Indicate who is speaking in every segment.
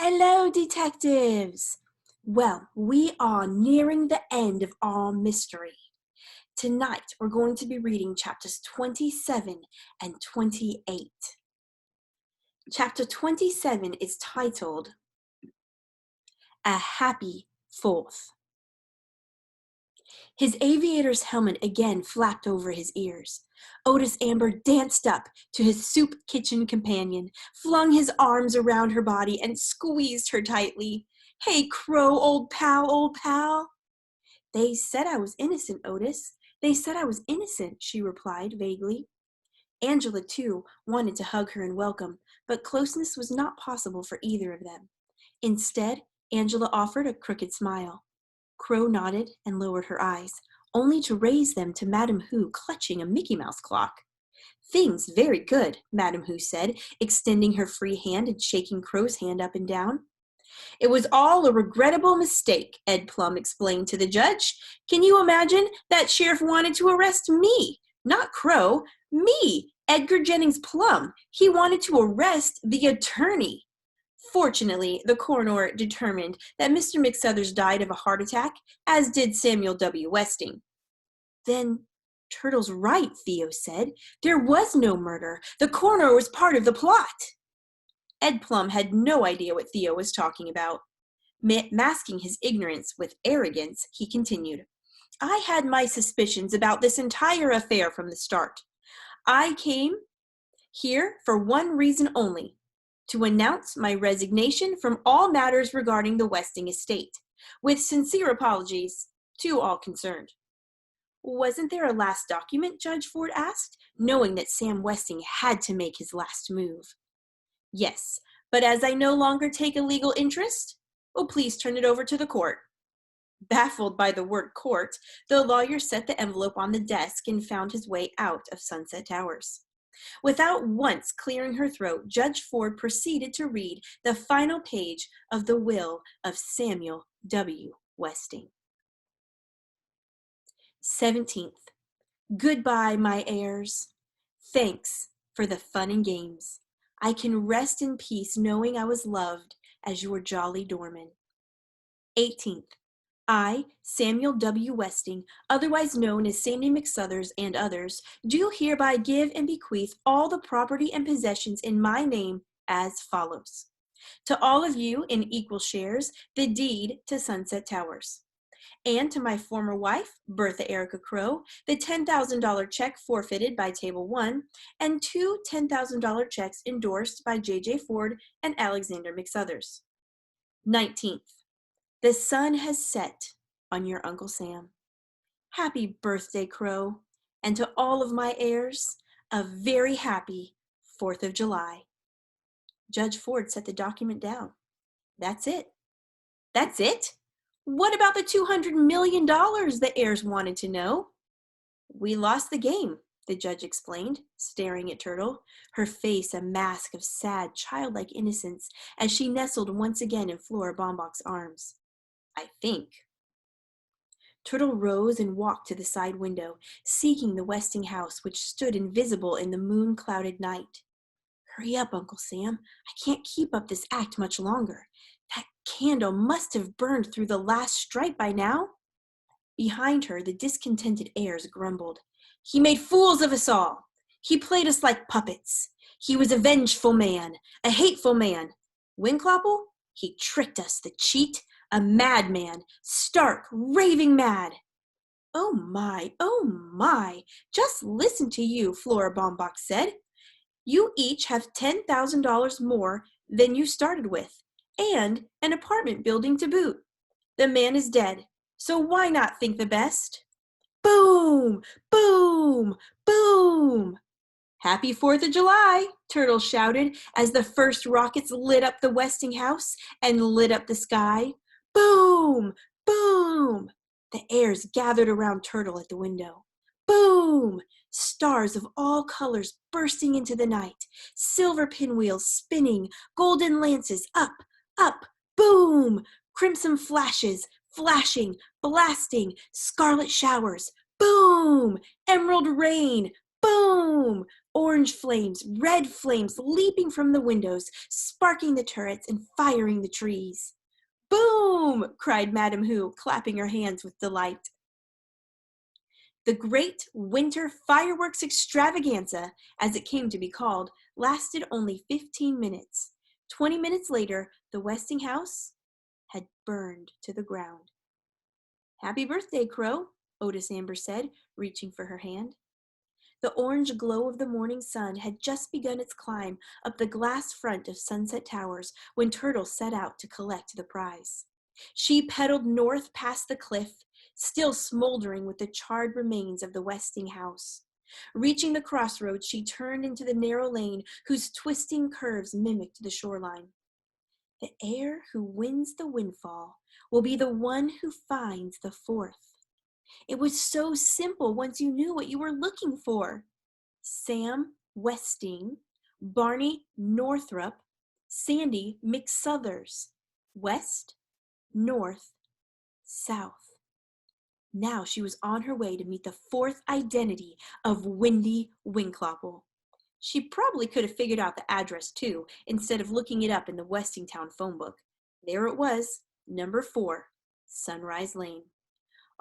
Speaker 1: Hello, detectives! Well, we are nearing the end of our mystery. Tonight, we're going to be reading chapters 27 and 28. Chapter 27 is titled, A Happy Fourth. His aviator's helmet again flapped over his ears. Otis Amber danced up to his soup kitchen companion, flung his arms around her body, and squeezed her tightly. "Hey, Crow, old pal, old pal." "They said I was innocent, Otis. They said I was innocent," she replied vaguely. Angela, too, wanted to hug her and welcome, but closeness was not possible for either of them. Instead, Angela offered a crooked smile. Crow nodded and lowered her eyes, only to raise them to Madame Who clutching a Mickey Mouse clock. "Things very good," Madame Who said, extending her free hand and shaking Crow's hand up and down. "It was all a regrettable mistake," Ed Plum explained to the judge. "Can you imagine? That sheriff wanted to arrest me, not Crow. Me, Edgar Jennings Plum. He wanted to arrest the attorney. Fortunately, the coroner determined that Mr. McSuthers died of a heart attack, as did Samuel W. Westing." "Then Turtle's right," Theo said. "There was no murder. The coroner was part of the plot." Ed Plum had no idea what Theo was talking about. Masking his ignorance with arrogance, he continued, "I had my suspicions about this entire affair from the start. I came here for one reason only, to announce my resignation from all matters regarding the Westing estate, with sincere apologies to all concerned." "Wasn't there a last document?" Judge Ford asked, knowing that Sam Westing had to make his last move. "Yes, but as I no longer take a legal interest, please turn it over to the court." Baffled by the word court, the lawyer set the envelope on the desk and found his way out of Sunset Towers. Without once clearing her throat, Judge Ford proceeded to read the final page of the will of Samuel W. Westing. 17th. Goodbye, my heirs. Thanks for the fun and games. I can rest in peace knowing I was loved as your jolly doorman. 18th. I, Samuel W. Westing, otherwise known as Sandy McSuthers and others, do hereby give and bequeath all the property and possessions in my name as follows. To all of you in equal shares, the deed to Sunset Towers. And to my former wife, Bertha Erica Crow, the $10,000 check forfeited by Table 1, and two $10,000 checks endorsed by J.J. Ford and Alexander McSuthers. 19th. The sun has set on your Uncle Sam. Happy birthday, Crow, and to all of my heirs, a very happy 4th of July. Judge Ford set the document down. That's it. That's it? What about the $200 million, the heirs wanted to know? We lost the game, the judge explained, staring at Turtle, her face a mask of sad, childlike innocence as she nestled once again in Flora Baumbach's arms. I think. Turtle rose and walked to the side window, seeking the Westing house, which stood invisible in the moon-clouded night. Hurry up, Uncle Sam. I can't keep up this act much longer. That candle must have burned through the last stripe by now. Behind her, the discontented heirs grumbled. He made fools of us all. He played us like puppets. He was a vengeful man, a hateful man. Winclopple? He tricked us, the cheat. A madman, stark, raving mad. Oh my, just listen to you, Flora Baumbach said. You each have $10,000 more than you started with, and an apartment building to boot. The man is dead, so why not think the best? Boom, boom, boom. Happy 4th of July, Turtle shouted as the first rockets lit up the Westing house and lit up the sky. Boom! Boom! The heirs gathered around Turtle at the window. Boom! Stars of all colors bursting into the night, silver pinwheels spinning, golden lances up, up, boom! Crimson flashes, flashing, blasting, scarlet showers, boom! Emerald rain, boom! Orange flames, red flames leaping from the windows, sparking the turrets and firing the trees. Boom! Cried Madame Who, clapping her hands with delight. The great winter fireworks extravaganza, as it came to be called, lasted only 15 minutes. 20 minutes later, the Westinghouse had burned to the ground. "Happy birthday, Crow," Otis Amber said, reaching for her hand. The orange glow of the morning sun had just begun its climb up the glass front of Sunset Towers when Turtle set out to collect the prize. She pedaled north past the cliff, still smoldering with the charred remains of the Westinghouse. Reaching the crossroads, she turned into the narrow lane whose twisting curves mimicked the shoreline. The heir who wins the windfall will be the one who finds the fourth. It was so simple once you knew what you were looking for. Sam Westing, Barney Northrop, Sandy McSuthers. West, north, south. Now she was on her way to meet the fourth identity of Wendy Winkloppel. She probably could have figured out the address too, instead of looking it up in the Westingtown phone book. There it was, number 4, Sunrise Lane.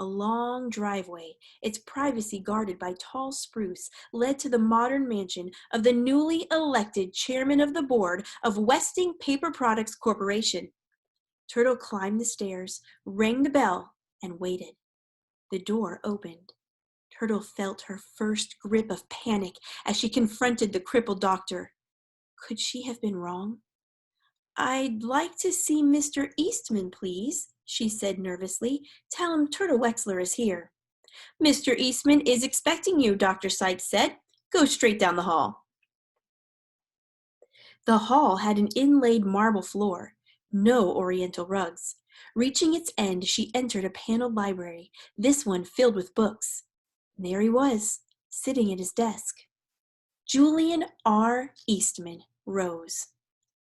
Speaker 1: A long driveway, its privacy guarded by tall spruce, led to the modern mansion of the newly elected chairman of the board of Westing Paper Products Corporation. Turtle climbed the stairs, rang the bell, and waited. The door opened. Turtle felt her first grip of panic as she confronted the crippled doctor. Could she have been wrong? "I'd like to see Mr. Eastman, please," she said nervously. "Tell him Turtle Wexler is here." "Mr. Eastman is expecting you," Dr. Sykes said. "Go straight down the hall." The hall had an inlaid marble floor, no oriental rugs. Reaching its end, she entered a paneled library, this one filled with books. There he was, sitting at his desk. Julian R. Eastman rose.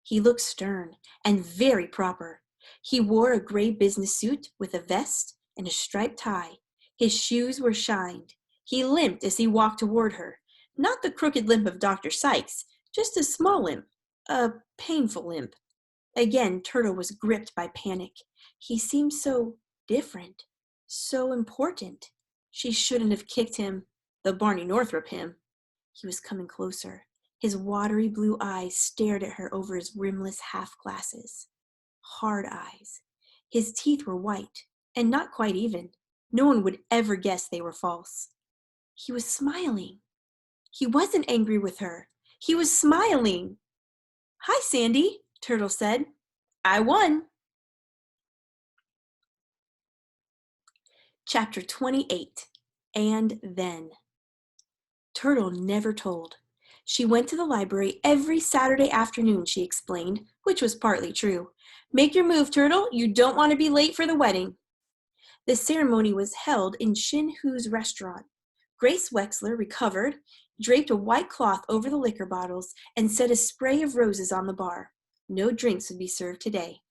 Speaker 1: He looked stern and very proper. He wore a gray business suit with a vest and a striped tie. His shoes were shined. He limped as he walked toward her. Not the crooked limp of Dr. Sykes, just a small limp, a painful limp. Again, Turtle was gripped by panic. He seemed so different, so important. She shouldn't have kicked him, the Barney Northrop him. He was coming closer. His watery blue eyes stared at her over his rimless half-glasses. Hard eyes. His teeth were white, and not quite even. No one would ever guess they were false. He was smiling. He wasn't angry with her. He was smiling. "Hi, Sandy," Turtle said. "I won." Chapter 28, And Then. Turtle never told. She went to the library every Saturday afternoon, she explained, which was partly true. "Make your move, Turtle. You don't want to be late for the wedding." The ceremony was held in Shin Hu's restaurant. Grace Wexler recovered, draped a white cloth over the liquor bottles, and set a spray of roses on the bar. No drinks would be served today.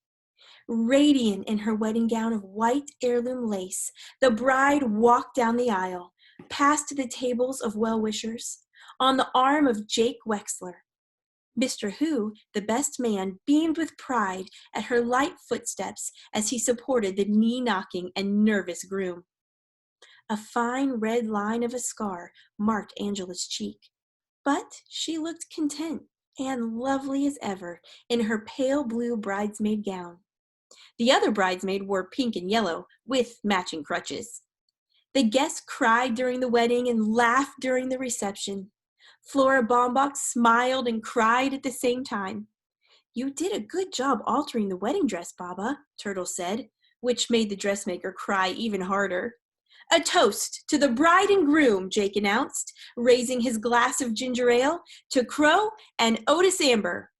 Speaker 1: Radiant in her wedding gown of white heirloom lace, the bride walked down the aisle, past the tables of well-wishers, on the arm of Jake Wexler. Mr. Who, the best man, beamed with pride at her light footsteps as he supported the knee-knocking and nervous groom. A fine red line of a scar marked Angela's cheek, but she looked content and lovely as ever in her pale blue bridesmaid gown. The other bridesmaid wore pink and yellow, with matching crutches. The guests cried during the wedding and laughed during the reception. Flora Baumbach smiled and cried at the same time. "You did a good job altering the wedding dress, Baba," Turtle said, which made the dressmaker cry even harder. "A toast to the bride and groom," Jake announced, raising his glass of ginger ale, "to Crow and Otis Amber."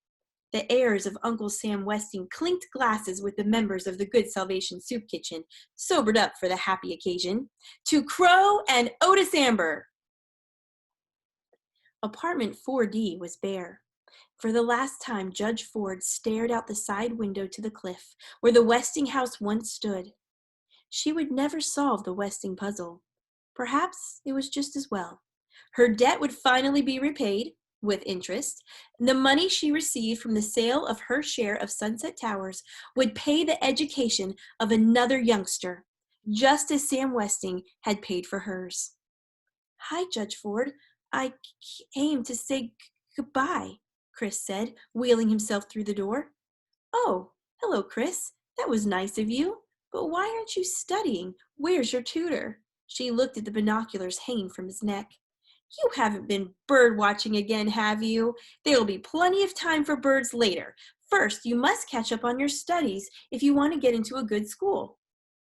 Speaker 1: The heirs of Uncle Sam Westing clinked glasses with the members of the Good Salvation Soup Kitchen, sobered up for the happy occasion. "To Crow and Otis Amber." Apartment 4D was bare. For the last time, Judge Ford stared out the side window to the cliff, where the Westing house once stood. She would never solve the Westing puzzle. Perhaps it was just as well. Her debt would finally be repaid, with interest. The money she received from the sale of her share of Sunset Towers would pay the education of another youngster, just as Sam Westing had paid for hers. "Hi, Judge Ford. I came to say goodbye," Chris said, wheeling himself through the door. "Oh, hello, Chris. That was nice of you. But why aren't you studying? Where's your tutor?" She looked at the binoculars hanging from his neck. "You haven't been bird watching again, have you? There'll be plenty of time for birds later. First, you must catch up on your studies if you want to get into a good school."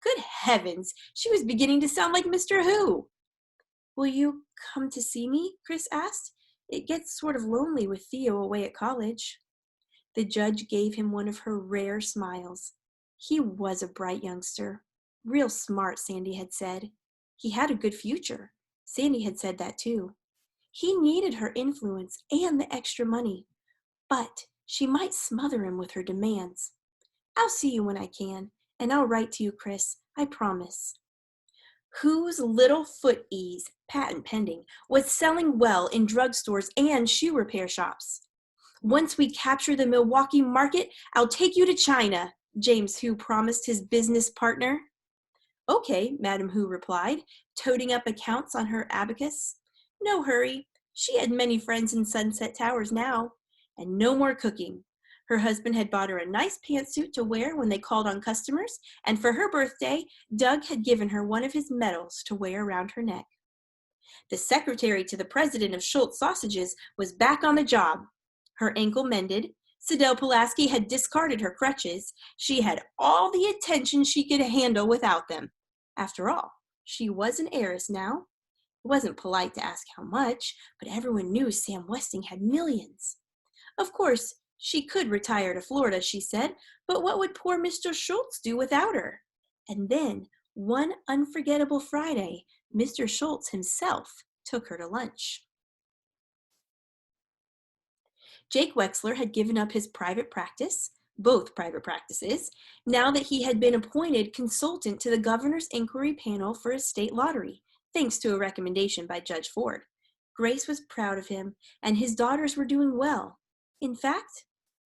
Speaker 1: Good heavens, she was beginning to sound like Mr. Who. "Will you come to see me?" Chris asked. "It gets sort of lonely with Theo away at college." The judge gave him one of her rare smiles. He was a bright youngster. Real smart, Sandy had said. He had a good future. Sandy had said that too. He needed her influence and the extra money, but she might smother him with her demands. "I'll see you when I can, and I'll write to you, Chris. I promise." Whose Little Foot Ease, patent pending, was selling well in drugstores and shoe repair shops. "Once we capture the Milwaukee market, I'll take you to China," James Hu promised his business partner. "Okay," Madam Hu replied, toting up accounts on her abacus. No hurry. She had many friends in Sunset Towers now, and no more cooking. Her husband had bought her a nice pantsuit to wear when they called on customers, and for her birthday, Doug had given her one of his medals to wear around her neck. The secretary to the president of Schultz Sausages was back on the job. Her ankle mended. Sidel Pulaski had discarded her crutches. She had all the attention she could handle without them. After all, she was an heiress now. It wasn't polite to ask how much, but everyone knew Sam Westing had millions. Of course, she could retire to Florida, she said, but what would poor Mr. Schultz do without her? And then, one unforgettable Friday, Mr. Schultz himself took her to lunch. Jake Wexler had given up his private practice, both private practices, now that he had been appointed consultant to the governor's inquiry panel for his state lottery, thanks to a recommendation by Judge Ford. Grace was proud of him, and his daughters were doing well. In fact,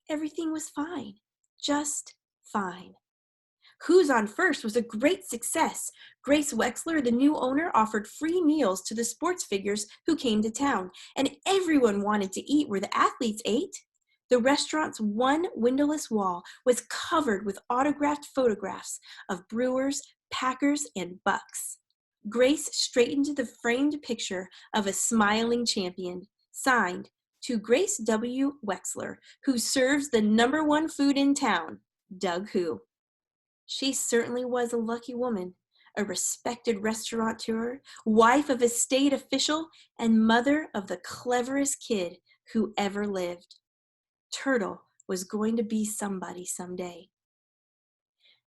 Speaker 1: everything was fine, just fine. Who's on First was a great success. Grace Wexler, the new owner, offered free meals to the sports figures who came to town, and everyone wanted to eat where the athletes ate. The restaurant's one windowless wall was covered with autographed photographs of Brewers, Packers, and Bucks. Grace straightened the framed picture of a smiling champion, signed, "To Grace W. Wexler, who serves the #1 food in town, Doug Hu." She certainly was a lucky woman, a respected restaurateur, wife of a state official, and mother of the cleverest kid who ever lived. Turtle was going to be somebody someday.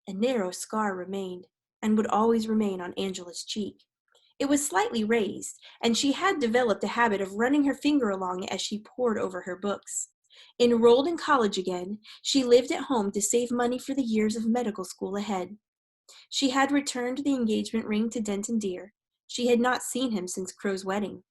Speaker 1: A narrow scar remained, and would always remain on Angela's cheek. It was slightly raised, and she had developed a habit of running her finger along it as she pored over her books. Enrolled in college again, she lived at home to save money for the years of medical school ahead. She had returned the engagement ring to Denton Deer. She had not seen him since Crow's wedding.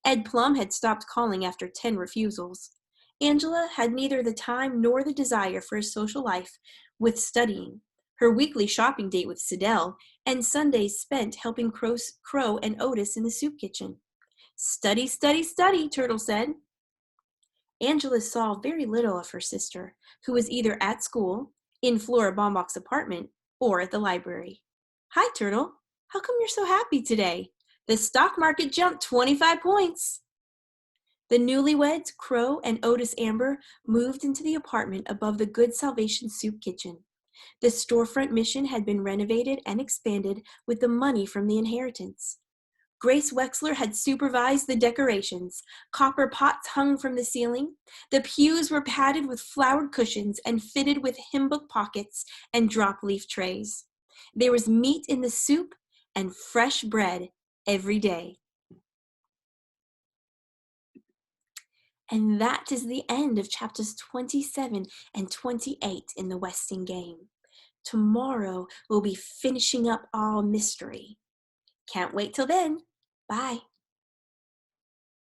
Speaker 1: Ed Plum had stopped calling after 10 refusals. Angela had neither the time nor the desire for a social life with studying, her weekly shopping date with Sidel, and Sundays spent helping Crow and Otis in the soup kitchen. "Study, study, study," Turtle said. Angela saw very little of her sister, who was either at school, in Flora Baumbach's apartment, or at the library. "Hi, Turtle. How come you're so happy today? The stock market jumped 25 points. The newlyweds, Crow and Otis Amber, moved into the apartment above the Good Salvation soup kitchen. The storefront mission had been renovated and expanded with the money from the inheritance. Grace Wexler had supervised the decorations. Copper pots hung from the ceiling. The pews were padded with flowered cushions and fitted with hymn book pockets and drop leaf trays. There was meat in the soup and fresh bread every day. And that is the end of chapters 27 and 28 in the Westing game. Tomorrow we'll be finishing up our mystery. Can't wait till then. Bye.